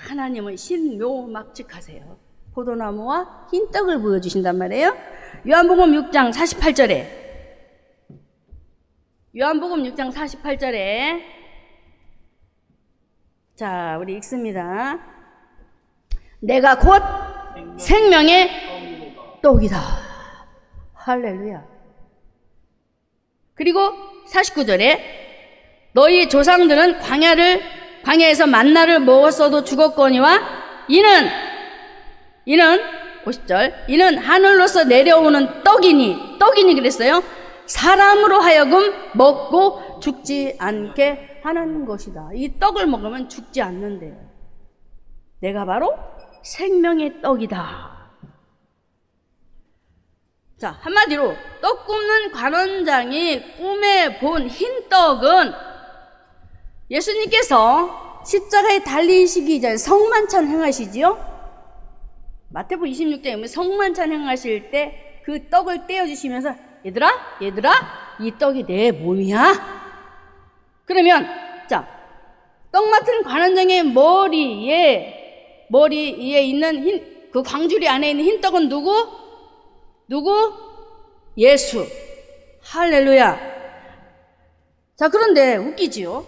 하나님은 신묘막측하세요. 포도나무와 흰떡을 보여주신단 말이에요. 요한복음 6장 48절에 자, 우리 읽습니다. 내가 곧 생명의 떡이다. 할렐루야. 그리고 49절에 너희 조상들은 광야에서 만나를 먹었어도 죽었거니와 이는 50절 이는 하늘로서 내려오는 떡이니 그랬어요. 사람으로 하여금 먹고 죽지 않게 하는 것이다. 이 떡을 먹으면 죽지 않는데요. 내가 바로 생명의 떡이다. 자, 한마디로 떡 굽는 관원장이 꿈에 본 흰떡은 예수님께서 십자가에 달리시기 전에 성만찬 행하시지요? 마태복음 26장에 보면 성만찬 행하실 때 그 떡을 떼어주시면서 얘들아 이 떡이 내 몸이야. 그러면 자, 떡 맡은 관원장의 머리에 있는 그 광주리 안에 있는 흰떡은 누구? 예수. 할렐루야. 자, 그런데 웃기지요?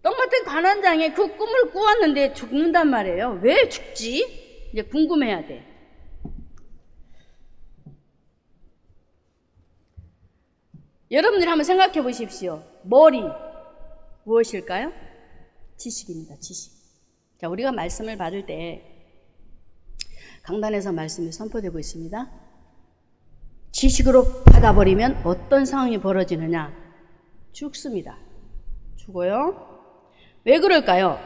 떡 맡은 관원장이 그 꿈을 꾸었는데 죽는단 말이에요. 왜 죽지? 이제 궁금해야 돼. 여러분들이 한번 생각해 보십시오. 머리 무엇일까요? 지식입니다. 지식. 자, 우리가 말씀을 받을 때 강단에서 말씀이 선포되고 있습니다. 지식으로 받아버리면 어떤 상황이 벌어지느냐? 죽습니다. 죽어요. 왜 그럴까요?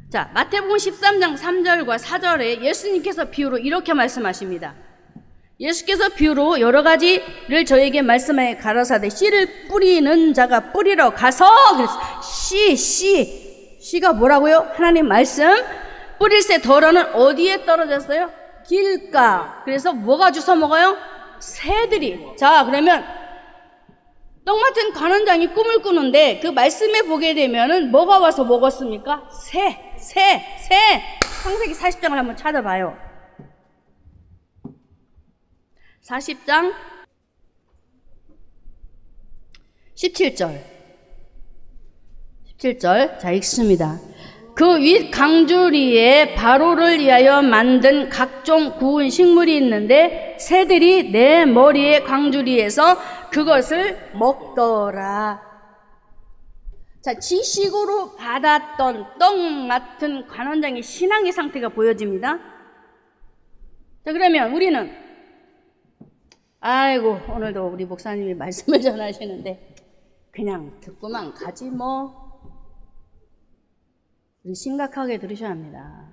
자, 마태복음 13장 3절과 4절에 예수님께서 비유로 이렇게 말씀하십니다. 예수께서 비유로 여러 가지를 저에게 말씀하여 가라사대 씨를 뿌리는 자가 뿌리러 가서 그래서 씨가 뭐라고요? 하나님 말씀. 뿌릴새 덜어는 어디에 떨어졌어요? 길가. 그래서 뭐가 주워 먹어요? 새들이. 자, 그러면 떡 맡은 관원장이 꿈을 꾸는데 그 말씀에 보게 되면은 뭐가 와서 먹었습니까? 새. 창세기 40장을 한번 찾아봐요. 40장 17절. 자, 읽습니다. 그 윗 강주리에 바로를 위하여 만든 각종 구운 식물이 있는데 새들이 내 머리의 강주리에서 그것을 먹더라. 자, 지식으로 받았던 떡 맡은 관원장의 신앙의 상태가 보여집니다. 자, 그러면 우리는 아이고, 오늘도 우리 목사님이 말씀을 전하시는데 그냥 듣고만 가지 뭐. 우리 심각하게 들으셔야 합니다.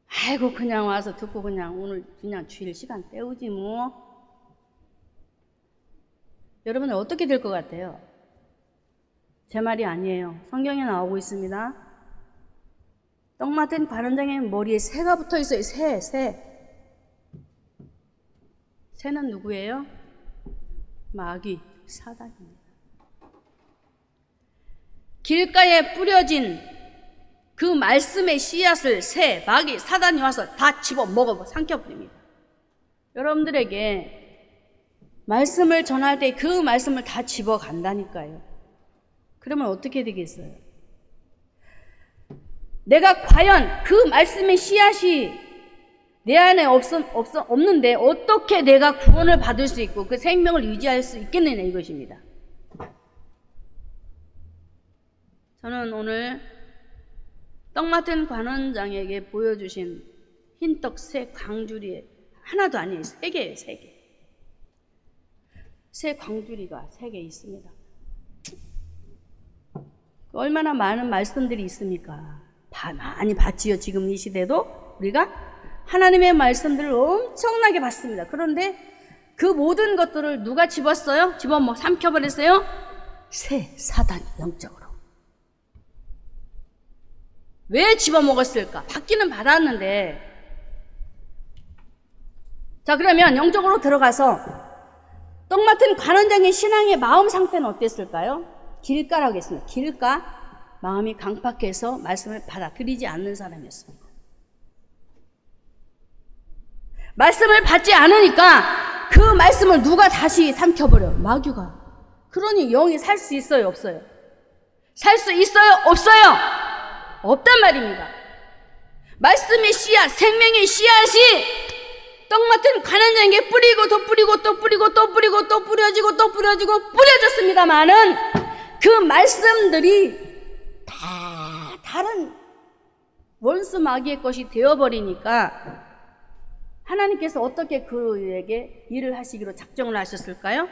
아이고, 그냥 와서 듣고 그냥 오늘 그냥 주일 시간 때우지 뭐. 여러분은 어떻게 될 것 같아요? 제 말이 아니에요. 성경에 나오고 있습니다. 떡 맡은 관원장의 머리에 새가 붙어 있어요. 새. 새는 누구예요? 마귀, 사단입니다. 길가에 뿌려진 그 말씀의 씨앗을 새, 마귀, 사단이 와서 다 집어 먹어 삼켜버립니다. 여러분들에게 말씀을 전할 때 그 말씀을 다 집어 간다니까요. 그러면 어떻게 되겠어요? 내가 과연 그 말씀의 씨앗이 내 안에 없는데 어떻게 내가 구원을 받을 수 있고 그 생명을 유지할 수 있겠느냐 이것입니다. 저는 오늘 떡 맡은 관원장에게 보여주신 흰떡 새 광주리에 하나도 아니에요. 3개예요. 3개. 새 광주리가 3개 있습니다. 얼마나 많은 말씀들이 있습니까? 많이 봤지요. 지금 이 시대도 우리가 하나님의 말씀들을 엄청나게 봤습니다. 그런데 그 모든 것들을 누가 집었어요? 삼켜버렸어요? 사단이 영적으로. 왜 집어먹었을까? 받기는 받았는데. 자, 그러면 영적으로 들어가서 떡 맡은 관원장의 신앙의 마음 상태는 어땠을까요? 길가라고 했습니다. 길가, 마음이 강팍해서 말씀을 받아들이지 않는 사람이었습니다. 말씀을 받지 않으니까 그 말씀을 누가 다시 삼켜버려? 마귀가. 그러니 영이 살 수 있어요? 없어요? 살 수 있어요? 없어요? 없단 말입니다. 말씀의 씨앗, 생명의 씨앗이 떡 맡은 관원장에게 뿌리고 또 뿌리고 또 뿌리고 또 뿌리고 또 뿌려지고 또 뿌려지고 뿌려졌습니다마는 그 말씀들이 다 다른 원수 마귀의 것이 되어버리니까 하나님께서 어떻게 그에게 일을 하시기로 작정을 하셨을까요?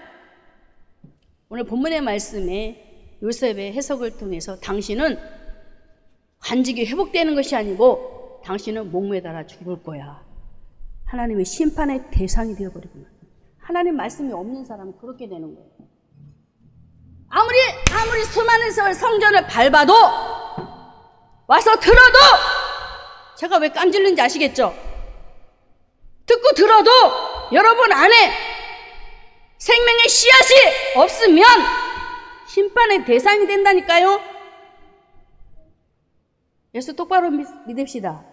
오늘 본문의 말씀에 요셉의 해석을 통해서 당신은 관직이 회복되는 것이 아니고 당신은 목매달아 죽을 거야. 하나님의 심판의 대상이 되어버리구나. 하나님 말씀이 없는 사람은 그렇게 되는 거예요. 아무리 수많은 성전을 밟아도 와서 들어도 제가 왜 깜질는지 아시겠죠? 듣고 들어도 여러분 안에 생명의 씨앗이 없으면 심판의 대상이 된다니까요. 예수 똑바로 믿읍시다.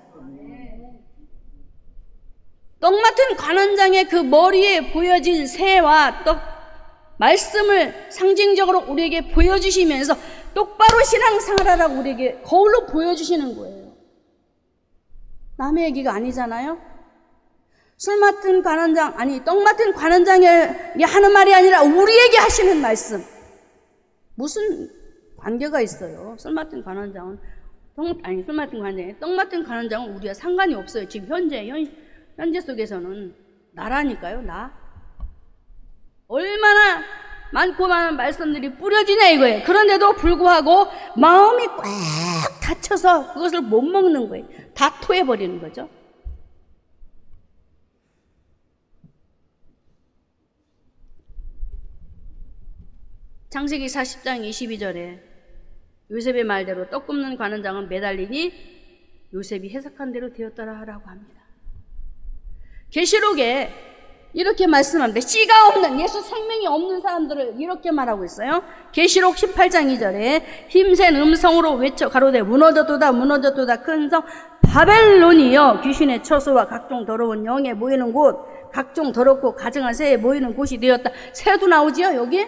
떡 맡은 관원장의 그 머리에 보여진 새와 떡 말씀을 상징적으로 우리에게 보여주시면서 똑바로 신앙생활하라고 우리에게 거울로 보여주시는 거예요. 남의 얘기가 아니잖아요. 떡 맡은 관원장이 하는 말이 아니라 우리에게 하시는 말씀. 무슨 관계가 있어요? 떡 맡은 관원장은 우리와 상관이 없어요. 지금 현재 속에서는 나라니까요. 얼마나 많고 많은 말씀들이 뿌려지냐 이거예요. 그런데도 불구하고 마음이 꽉 닫혀서 그것을 못 먹는 거예요. 다 토해버리는 거죠. 창세기 40장 22절에 요셉의 말대로 떡 굽는 관원장은 매달리니 요셉이 해석한 대로 되었더라 하라고 합니다. 계시록에 이렇게 말씀합니다. 씨가 없는, 예수 생명이 없는 사람들을 이렇게 말하고 있어요. 계시록 18장 2절에 힘센 음성으로 외쳐 가로되 무너졌도다 무너졌도다 큰 성 바벨론이여 귀신의 처소와 각종 더러운 영에 모이는 곳, 각종 더럽고 가증한 새에 모이는 곳이 되었다. 새도 나오지요 여기?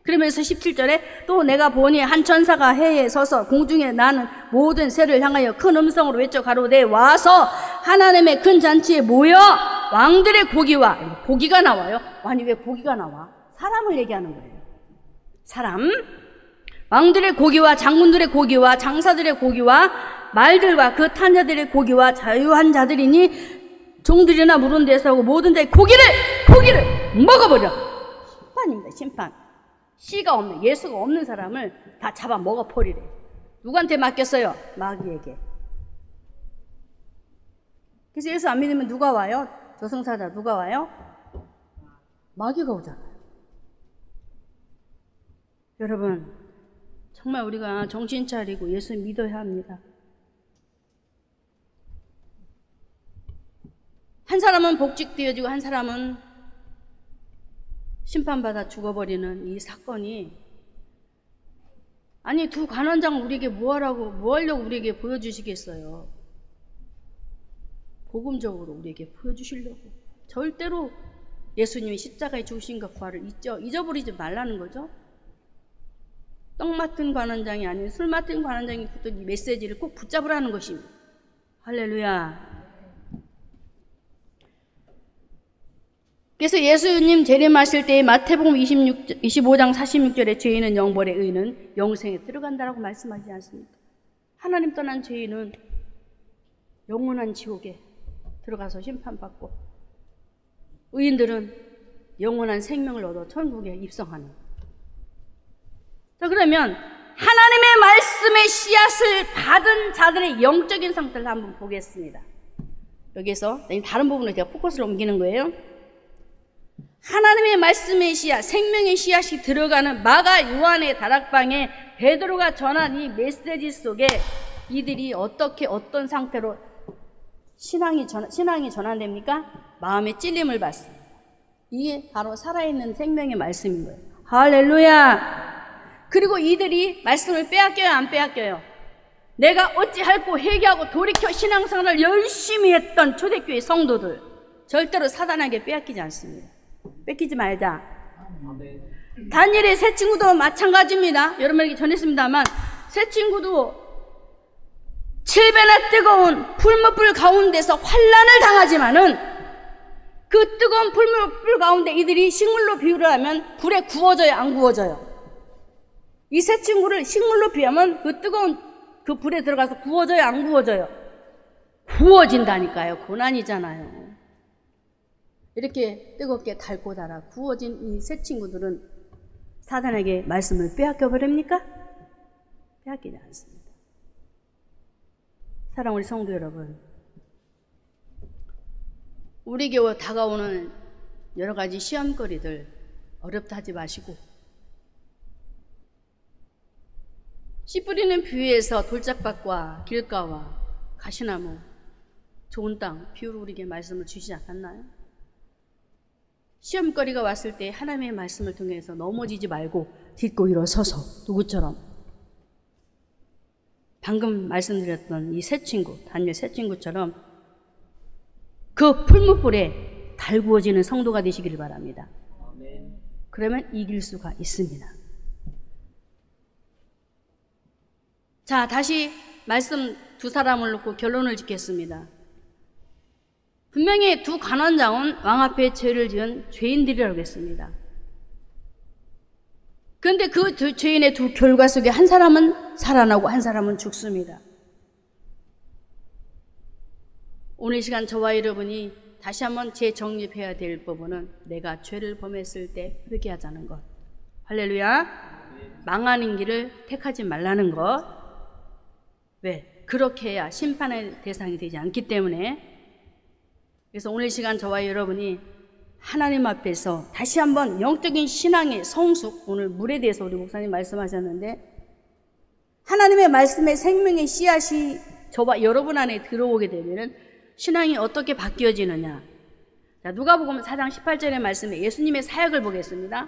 그러면서 17절에 또 내가 보니 한 천사가 해에 서서 공중에 나는 모든 새를 향하여 큰 음성으로 외쳐 가로되 와서 하나님의 큰 잔치에 모여 왕들의 고기와, 고기가 나와요. 아니 왜 고기가 나와? 사람을 얘기하는 거예요. 사람, 왕들의 고기와 장군들의 고기와 장사들의 고기와 말들과 그 탄 자들의 고기와 자유한 자들이니 종들이나 물은 데서 하고 모든 자의 고기를 먹어버려. 심판입니다. 심판. 씨가 없는, 예수가 없는 사람을 다 잡아 먹어버리래. 누구한테 맡겼어요? 마귀에게. 그래서 예수 안 믿으면 누가 와요? 저승사자 누가 와요? 마귀가 오잖아요. 여러분, 정말 우리가 정신 차리고 예수 믿어야 합니다. 한 사람은 복직되어지고 한 사람은 심판받아 죽어버리는 이 사건이, 아니 두 관원장 우리에게 뭐 하려고 우리에게 보여주시겠어요? 복음적으로 우리에게 보여주시려고. 절대로 예수님이 십자가에 죽으신 것 부활을 잊어버리지 말라는 거죠. 떡 맡은 관원장이 아닌 술 맡은 관원장이 붙은 이 메시지를 꼭 붙잡으라는 것입니다. 할렐루야. 그래서 예수님 재림하실 때 마태복음 25장 46절에 죄인은 영벌에 의인은 영생에 들어간다라고 말씀하지 않습니까? 하나님 떠난 죄인은 영원한 지옥에 들어가서 심판받고, 의인들은 영원한 생명을 얻어 천국에 입성하는. 자, 그러면 하나님의 말씀의 씨앗을 받은 자들의 영적인 상태를 한번 보겠습니다. 여기서 다른 부분으로 제가 포커스를 옮기는 거예요. 하나님의 말씀의 씨앗, 생명의 씨앗이 들어가는 마가 요한의 다락방에 베드로가 전한 이 메시지 속에 이들이 어떤 상태로 신앙이 전환됩니까? 마음의 찔림을 받습니다. 이게 바로 살아있는 생명의 말씀인 거예요. 할렐루야. 그리고 이들이 말씀을 빼앗겨요, 안 빼앗겨요? 내가 어찌할꼬 회개하고 돌이켜 신앙생활을 열심히 했던 초대교회 성도들, 절대로 사단에게 빼앗기지 않습니다. 뺏기지 말자. 다니엘의 세 친구도 마찬가지입니다. 여러분에게 전했습니다만, 세 친구도 7배나 뜨거운 풀무불 가운데서 환난을 당하지만은, 그 뜨거운 풀무불 가운데 이들이 식물로 비유를 하면 불에 구워져요, 안 구워져요? 이 세 친구를 식물로 비유하면 그 뜨거운 그 불에 들어가서 구워져요, 안 구워져요? 구워진다니까요. 고난이잖아요. 이렇게 뜨겁게 달고 달아 구워진 이 세 친구들은 사단에게 말씀을 빼앗겨 버립니까? 빼앗기지 않습니다. 사랑하는 우리 성도 여러분, 우리에게 다가오는 여러 가지 시험거리들 어렵다 하지 마시고, 씨 뿌리는 비유에서 돌짝밭과 길가와 가시나무, 좋은 땅 비유로 우리에게 말씀을 주시지 않았나요? 시험거리가 왔을 때 하나님의 말씀을 통해서 넘어지지 말고 딛고 일어서서 누구처럼, 방금 말씀드렸던 이 세 친구, 다니엘 세 친구처럼 그 풀무불에 달구어지는 성도가 되시기를 바랍니다. 그러면 이길 수가 있습니다. 자, 다시 말씀 두 사람을 놓고 결론을 짓겠습니다. 분명히 두 관원장은 왕 앞에 죄를 지은 죄인들이라고 했습니다. 그런데 그 두 죄인의 두 결과 속에 한 사람은 살아나고 한 사람은 죽습니다. 오늘 이 시간 저와 여러분이 다시 한번 재정립해야 될 부분은 내가 죄를 범했을 때 회개하자는 것. 할렐루야. 망하는 길을 택하지 말라는 것. 왜? 그렇게 해야 심판의 대상이 되지 않기 때문에. 그래서 오늘 이 시간 저와 여러분이 하나님 앞에서 다시 한번 영적인 신앙의 성숙, 오늘 물에 대해서 우리 목사님 말씀하셨는데, 하나님의 말씀의 생명의 씨앗이 저와 여러분 안에 들어오게 되면 신앙이 어떻게 바뀌어지느냐. 자, 누가복음 4장 18절의 말씀에 예수님의 사역을 보겠습니다.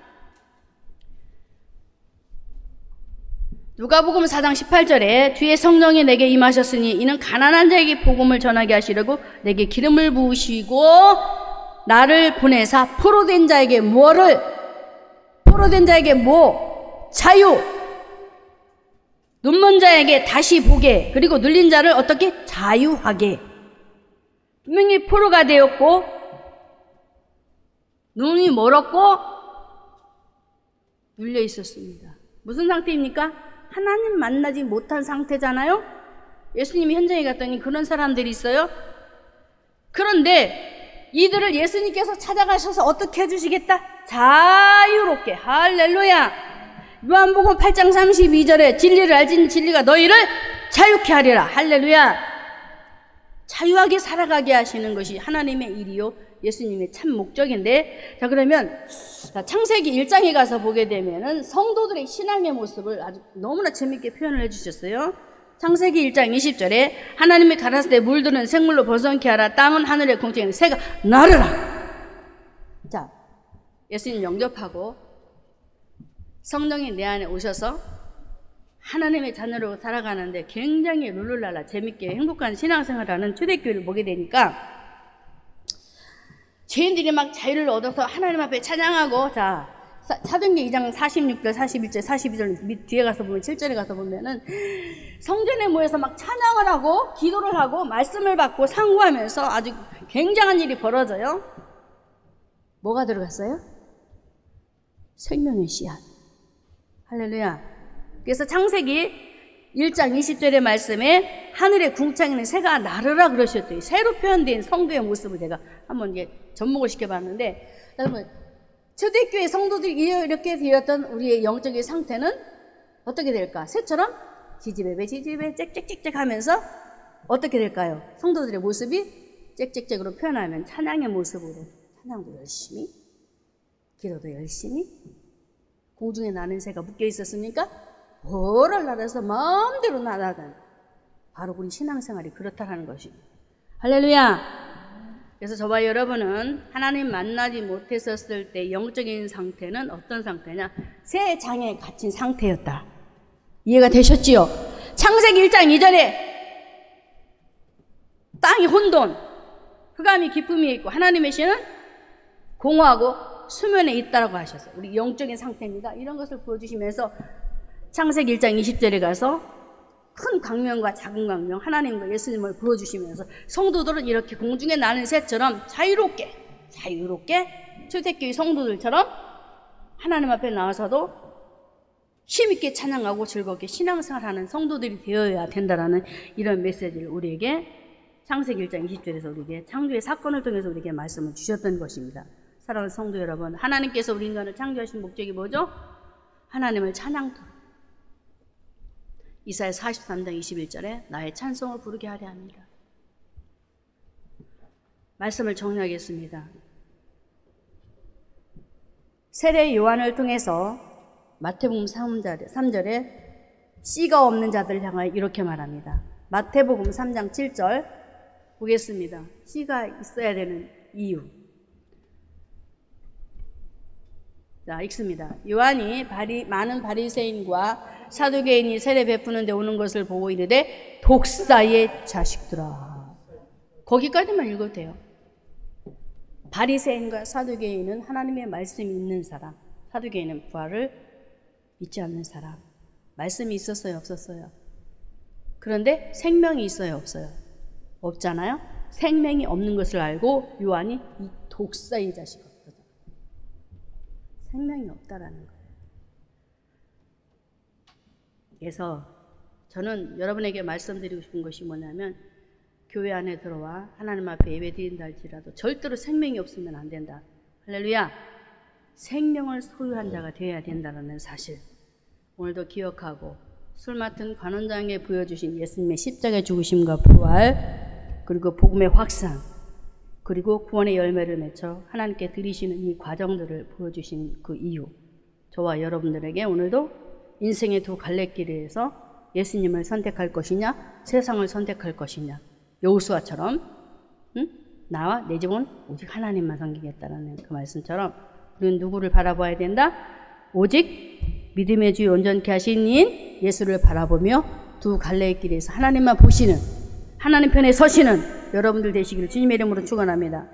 누가복음 4장 18절에 주의 성령이 내게 임하셨으니 이는 가난한 자에게 복음을 전하게 하시려고 내게 기름을 부으시고 나를 보내사 포로된 자에게 포로된 자에게 자유, 눈먼 자에게 다시 보게, 그리고 눌린 자를 어떻게 자유하게. 분명히 포로가 되었고 눈이 멀었고 눌려 있었습니다. 무슨 상태입니까? 하나님 만나지 못한 상태잖아요. 예수님이 현장에 갔더니 그런 사람들이 있어요. 그런데 이들을 예수님께서 찾아가셔서 어떻게 해주시겠다? 자유롭게. 할렐루야. 요한복음 8장 32절에 진리를 알진 진리가 너희를 자유케 하리라. 할렐루야. 자유하게 살아가게 하시는 것이 하나님의 일이요 예수님의 참 목적인데, 자, 그러면 자, 창세기 1장에 가서 보게 되면은 성도들의 신앙의 모습을 아주 너무나 재밌게 표현을 해주셨어요. 창세기 1장 20절에 하나님이 가라사대 물들은 생물로 번성케 하라. 땅은 하늘의 공중에 새가 나르라. 자, 예수님 영접하고 성령이 내 안에 오셔서 하나님의 자녀로 살아가는데 굉장히 룰루랄라 재밌게 행복한 신앙생활을 하는 초대교회를 보게 되니까 죄인들이 막 자유를 얻어서 하나님 앞에 찬양하고, 자, 사도행전 2장 46절, 41절, 42절 밑 뒤에 가서 보면 7절에 가서 보면은 성전에 모여서 막 찬양을 하고 기도를 하고 말씀을 받고 상고하면서 아주 굉장한 일이 벌어져요. 뭐가 들어갔어요? 생명의 씨앗. 할렐루야. 그래서 창세기 1장 20절의 말씀에 하늘의 궁창에는 새가 나르라 그러셨대요. 새로 표현된 성도의 모습을 제가 한번 이제 접목을 시켜봤는데, 여러분, 초대교회 성도들이 이렇게 되었던 우리의 영적인 상태는 어떻게 될까? 새처럼 지지배배 짹짹짹짹 하면서 어떻게 될까요? 성도들의 모습이 짹짹짹으로 표현하면 찬양의 모습으로, 찬양도 열심히, 기도도 열심히, 공중에 나는 새가 묶여 있었으니까 보를 날아서 마음대로 날아가는, 바로 우리 신앙생활이 그렇다는 것입니다. 할렐루야. 그래서 저와 여러분은 하나님 만나지 못했었을 때 영적인 상태는 어떤 상태냐? 새 장에 갇힌 상태였다. 이해가 되셨지요? 창세기 1장 2절에 땅이 혼돈, 흑암이 깊음이 있고 하나님의 신은 공허하고 수면에 있다라고 하셨어요. 우리 영적인 상태입니다. 이런 것을 보여주시면서 창세기 1장 20절에 가서 큰 강명과 작은 강명, 하나님과 예수님을 보여주시면서 성도들은 이렇게 공중에 나는 새처럼 자유롭게 초대교회 성도들처럼 하나님 앞에 나와서도 힘있게 찬양하고 즐겁게 신앙생활하는 성도들이 되어야 된다라는 이런 메시지를 우리에게 창세기 1장 20절에서 우리에게 창조의 사건을 통해서 우리에게 말씀을 주셨던 것입니다. 사랑하는 성도 여러분, 하나님께서 우리 인간을 창조하신 목적이 뭐죠? 하나님을 찬양토록, 이사야 43장 21절에 나의 찬송을 부르게 하려 합니다. 말씀을 정리하겠습니다. 세례 요한을 통해서 마태복음 3절에 씨가 없는 자들을 향하여 이렇게 말합니다. 마태복음 3장 7절 보겠습니다. 씨가 있어야 되는 이유. 자, 읽습니다. 요한이 많은 바리새인과 사두개인이 세례 베푸는 데 오는 것을 보고 이르되 독사의 자식들아. 거기까지만 읽어도 돼요. 바리새인과 사두개인은 하나님의 말씀이 있는 사람, 사두개인은 부활을 믿지 않는 사람. 말씀이 있었어요, 없었어요? 그런데 생명이 있어요, 없어요? 없잖아요? 생명이 없는 것을 알고 요한이 이 독사의 자식, 생명이 없다라는 거예요. 그래서 저는 여러분에게 말씀드리고 싶은 것이 뭐냐면, 교회 안에 들어와 하나님 앞에 예배 드린다 할지라도 절대로 생명이 없으면 안 된다. 할렐루야. 생명을 소유한 자가 되어야 된다는 사실, 오늘도 기억하고 술 맡은 관원장에 보여주신 예수님의 십자가의 죽으심과 부활, 그리고 복음의 확산, 그리고 구원의 열매를 맺어 하나님께 드리시는 이 과정들을 보여주신 그 이유, 저와 여러분들에게 오늘도 인생의 두 갈래길에서 예수님을 선택할 것이냐, 세상을 선택할 것이냐, 여호수아처럼 나와 내 집은 오직 하나님만 섬기겠다라는 그 말씀처럼 우리는 누구를 바라봐야 된다? 오직 믿음의 주 온전케 하신 이인 예수를 바라보며 두 갈래의 길에서 하나님만 보시는, 하나님 편에 서시는 여러분들 되시기를 주님의 이름으로 축원합니다.